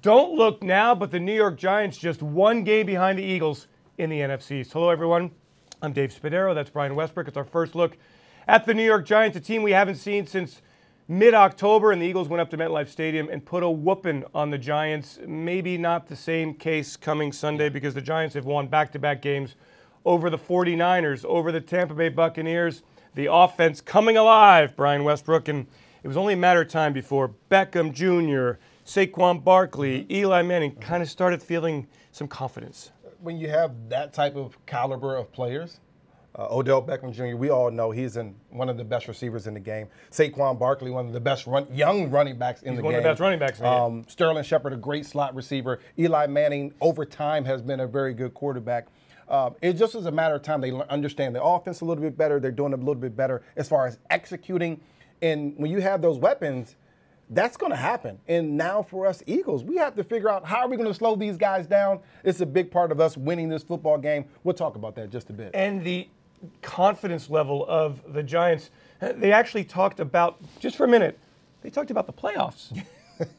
Don't look now, but the New York Giants just one game behind the Eagles in the NFC East. Hello, everyone. I'm Dave Spadaro. That's Brian Westbrook. It's our first look at the New York Giants, a team we haven't seen since mid-October, and the Eagles went up to MetLife Stadium and put a whooping on the Giants. Maybe not the same case coming Sunday because the Giants have won back-to-back games over the 49ers, over the Tampa Bay Buccaneers. The offense coming alive, Brian Westbrook, and it was only a matter of time before Beckham Jr., Saquon Barkley, Eli Manning kind of started feeling some confidence. When you have that type of caliber of players, Odell Beckham Jr., we all know he's one of the best receivers in the game. Saquon Barkley, one of the best young running backs in the game. He's one of the best running backs in the game. Sterling Shepard, a great slot receiver. Eli Manning, over time, has been a very good quarterback. It just is a matter of time. They understand the offense a little bit better. They're doing it a little bit better as far as executing. And when you have those weapons, that's going to happen. And now for us Eagles, we have to figure out how are we going to slow these guys down. It's a big part of us winning this football game. We'll talk about that just a bit. And the confidence level of the Giants, they actually talked about, just for a minute, they talked about the playoffs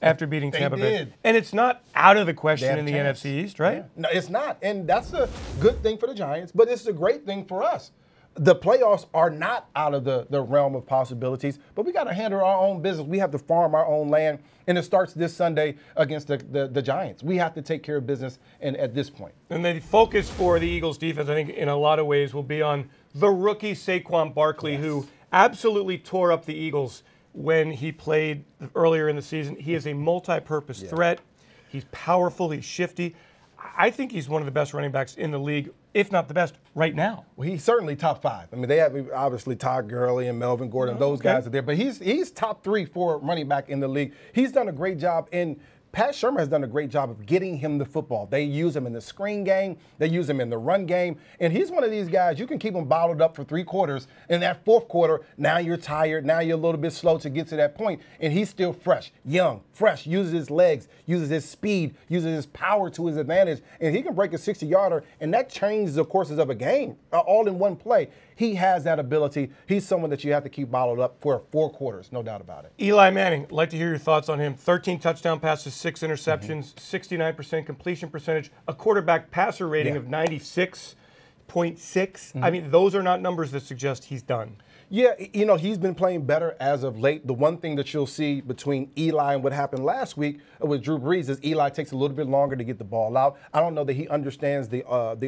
after beating Tampa Bay. And it's not out of the question in the NFC East, right? Yeah. No, it's not. And that's a good thing for the Giants, but it's a great thing for us. The playoffs are not out of the realm of possibilities, but we got to handle our own business. We have to farm our own land, and it starts this Sunday against the Giants. We have to take care of business at this point. And the focus for the Eagles defense, I think, in a lot of ways will be on the rookie Saquon Barkley, who absolutely tore up the Eagles when he played earlier in the season. He is a multi-purpose threat. He's powerful. He's shifty. I think he's one of the best running backs in the league, if not the best, right now. Well, he's certainly top five. I mean, they have obviously Todd Gurley and Melvin Gordon. Those guys are there. But he's top 3 for running back in the league. He's done a great job Pat Shermer has done a great job of getting him the football. They use him in the screen game. They use him in the run game. And he's one of these guys, you can keep him bottled up for 3 quarters. In that 4th quarter, now you're tired. Now you're a little bit slow to get to that point. And he's still fresh, young, fresh, uses his legs, uses his speed, uses his power to his advantage. And he can break a 60-yarder, and that changes the courses of a game all in one play. He has that ability. He's someone that you have to keep bottled up for 4 quarters, no doubt about it. Eli Manning, I'd like to hear your thoughts on him. 13 touchdown passes, 6 interceptions, 69% completion percentage, a quarterback passer rating of 96.6. I mean, those are not numbers that suggest he's done. Yeah, you know, he's been playing better as of late. The one thing that you'll see between Eli and what happened last week with Drew Brees is Eli takes a little bit longer to get the ball out. I don't know that he understands the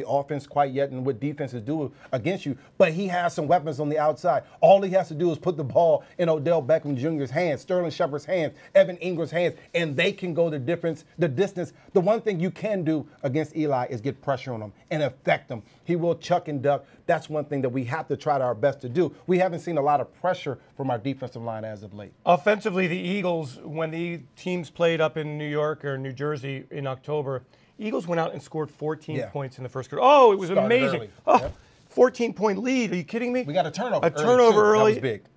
offense quite yet and what defenses do against you, but he has some weapons on the outside. All he has to do is put the ball in Odell Beckham Jr.'s hands, Sterling Shepard's hands, Evan Ingram's hands, and they can go the distance. The one thing you can do against Eli is get pressure on him and affect him. He will chuck and duck. That's one thing that we have to try our best to do. We haven't seen a lot of pressure from our defensive line as of late. Offensively, the Eagles, when the teams played up in New York or New Jersey in October, Eagles went out and scored 14 points in the first quarter. Oh, it was amazing. Early. Oh, 14-point lead. Are you kidding me? We got a turnover. A turnover early. That was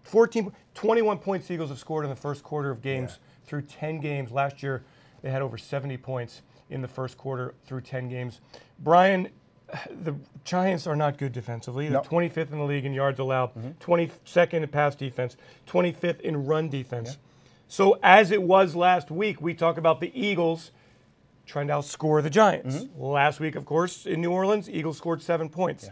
big. 21 points the Eagles have scored in the first quarter of games through 10 games. Last year, they had over 70 points in the first quarter through 10 games. Brian, the Giants are not good defensively. They're 25th in the league in yards allowed, 22nd in pass defense, 25th in run defense. So as it was last week, we talk about the Eagles trying to outscore the Giants. Last week, of course, in New Orleans, Eagles scored 7 points.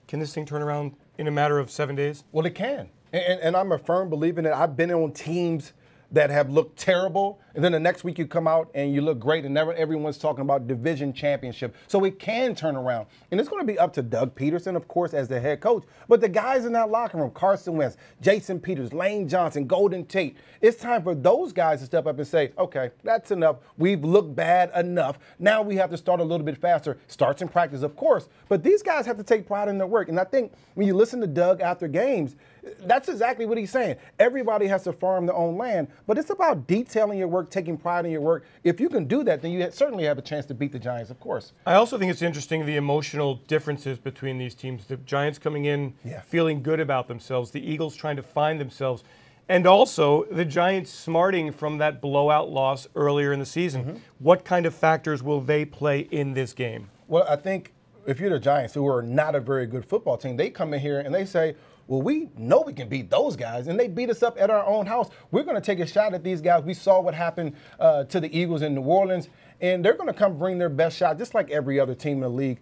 Can this thing turn around in a matter of 7 days? Well, it can. And I'm a firm believer in it. I've been on teams that have looked terrible, and then the next week you come out and you look great, and everyone's talking about division championship. So it can turn around. And it's going to be up to Doug Peterson, of course, as the head coach. But the guys in that locker room, Carson Wentz, Jason Peters, Lane Johnson, Golden Tate, it's time for those guys to step up and say, okay, that's enough. We've looked bad enough. Now we have to start a little bit faster. Starts in practice, of course. But these guys have to take pride in their work. And I think when you listen to Doug after games, that's exactly what he's saying. Everybody has to farm their own land, but it's about detailing your work, taking pride in your work. If you can do that, then you certainly have a chance to beat the Giants, of course. I also think it's interesting the emotional differences between these teams. The Giants coming in feeling good about themselves, the Eagles trying to find themselves, and also the Giants smarting from that blowout loss earlier in the season. What kind of factors will they play in this game? Well, I think if you're the Giants, who are not a very good football team, they come in here and they say, well, we know we can beat those guys, and they beat us up at our own house. We're going to take a shot at these guys. We saw what happened to the Eagles in New Orleans, and they're going to come bring their best shot, just like every other team in the league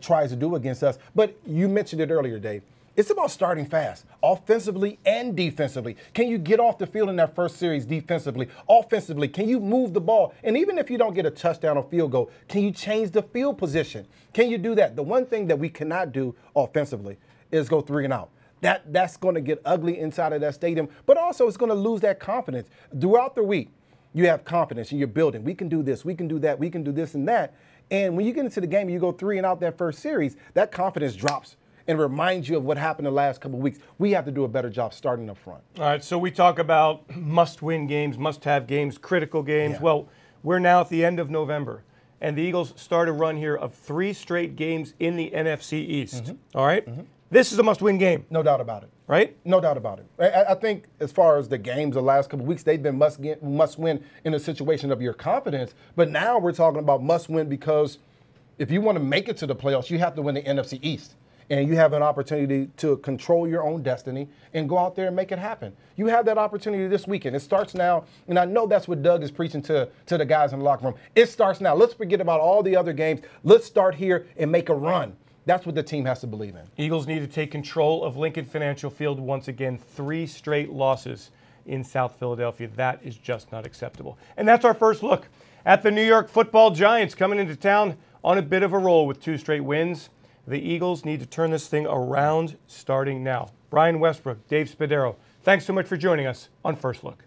tries to do against us. But you mentioned it earlier, Dave. It's about starting fast, offensively and defensively. Can you get off the field in that first series defensively? Offensively, can you move the ball? And even if you don't get a touchdown or field goal, can you change the field position? Can you do that? The one thing that we cannot do offensively is go 3 and out. That's going to get ugly inside of that stadium, but also it's going to lose that confidence. Throughout the week, you have confidence in your building. We can do this, we can do that, we can do this and that. And when you get into the game and you go 3 and out that first series, that confidence drops and reminds you of what happened the last couple of weeks. We have to do a better job starting up front. All right, so we talk about must-win games, must-have games, critical games. Yeah. Well, we're now at the end of November, and the Eagles start a run here of 3 straight games in the NFC East. All right? This is a must-win game. No doubt about it. Right? No doubt about it. I think as far as the games the last couple of weeks, they've been must-win in a situation of your confidence. But now we're talking about must-win because if you want to make it to the playoffs, you have to win the NFC East. And you have an opportunity to control your own destiny and go out there and make it happen. You have that opportunity this weekend. It starts now, and I know that's what Doug is preaching to the guys in the locker room. It starts now. Let's forget about all the other games. Let's start here and make a run. That's what the team has to believe in. Eagles need to take control of Lincoln Financial Field once again. 3 straight losses in South Philadelphia. That is just not acceptable. And that's our first look at the New York Football Giants coming into town on a bit of a roll with 2 straight wins. The Eagles need to turn this thing around starting now. Brian Westbrook, Dave Spadaro, thanks so much for joining us on First Look.